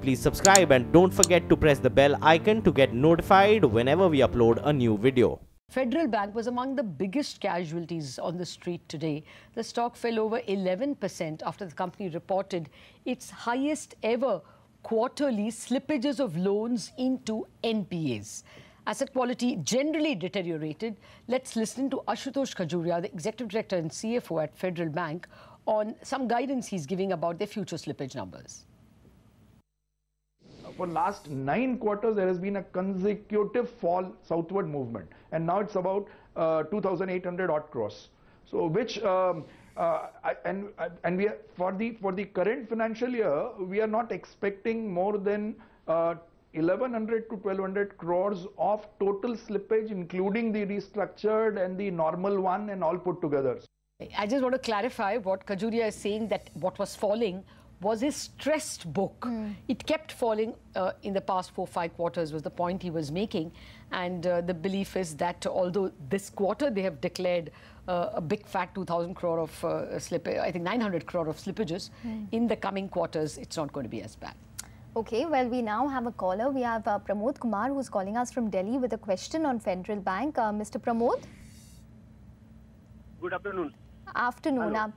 please subscribe and don't forget to press the bell icon to get notified whenever we upload a new video. Federal Bank was among the biggest casualties on the street today. The stock fell over 11% after the company reported its highest ever quarterly slippages of loans into NPAs. Asset quality generally deteriorated. Let's listen to Ashutosh Khajuria, the Executive Director and CFO at Federal Bank, on some guidance he's giving about their future slippage numbers. For last 9 quarters, there has been a consecutive fall, southward movement, and now it's about 2,800 odd crores. So, which and we are, for the current financial year, we are not expecting more than 1,100 to 1,200 crores of total slippage, including the restructured and the normal one, and all put together. I just want to clarify what Khajuria is saying, that what was falling was his stressed book. It kept falling in the past 4-5 quarters was the point he was making. And the belief is that although this quarter they have declared a big fat 2,000 crore of slippage, I think 900 crore of slippages, in the coming quarters it's not going to be as bad. Okay, well, we now have a caller. We have Pramod Kumar, who's calling us from Delhi with a question on Federal Bank. Mr. Pramod? Good afternoon. Afternoon.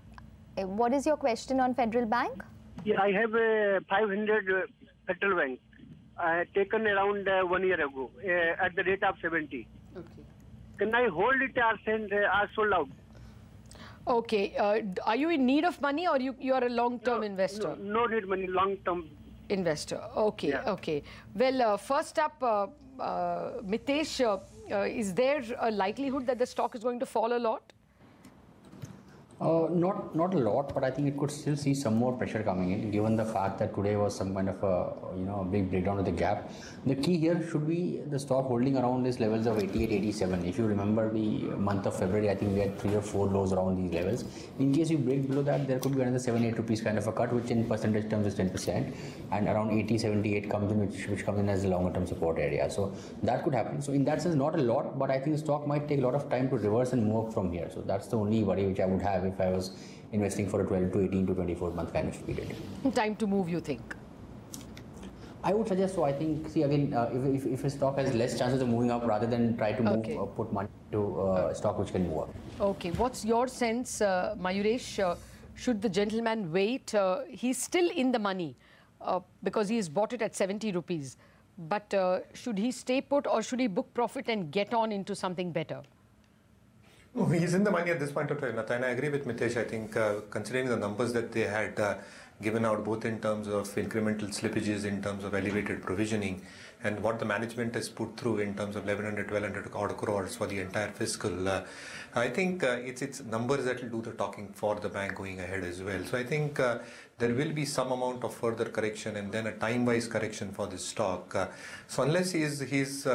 What is your question on Federal Bank? Yeah, I have a 500 Federal Bank taken around 1 year ago at the rate of 70. Okay. Can I hold it or sold out? Okay. Are you in need of money, or you are a long-term investor? No need money, long-term investor. Okay, yeah. Okay. Well, first up, Mitesh, is there a likelihood that the stock is going to fall a lot? Not a lot, but I think it could still see some more pressure coming in, given the fact that today was some kind of a big breakdown of the gap. The key here should be the stock holding around these levels of 88, 87. If you remember the month of February, I think we had 3 or 4 lows around these levels. In case you break below that, there could be another 7-8 rupees kind of a cut, which in percentage terms is 10%, and around 80, 78 comes in, which comes in as a longer term support area. So that could happen. So in that sense, not a lot, but I think the stock might take a lot of time to reverse and move up from here. So that's the only worry which I would have if I was investing for a 12 to 18 to 24 month kind of period. Time to move, you think? I would suggest so. I think, see, again, if a stock has less chances of moving up, rather than try to move, put money to a stock which can move up. Okay. What's your sense, Mayuresh? Should the gentleman wait? He's still in the money because he's bought it at 70 rupees. But should he stay put, or should he book profit and get on into something better? No, he's in the money at this point of time, Nathan. And I agree with Mitesh. I think considering the numbers that they had given out, both in terms of incremental slippages, in terms of elevated provisioning, and what the management has put through in terms of 1,100, 1,200 odd crores for the entire fiscal, I think it's numbers that will do the talking for the bank going ahead as well. So I think there will be some amount of further correction, and then a time-wise correction for this stock. So unless he's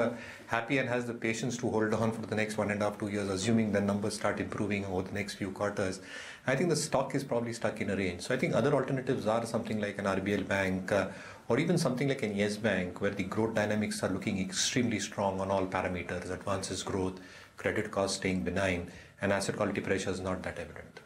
happy and has the patience to hold on for the next 1.5 to 2 years, assuming the numbers start improving over the next few quarters, I think the stock is probably stuck in a range. So I think other alternatives are something like an RBL bank or even something like an Yes Bank, where the growth dynamics are looking extremely strong on all parameters, advances growth, credit cost staying benign, and asset quality pressure is not that evident.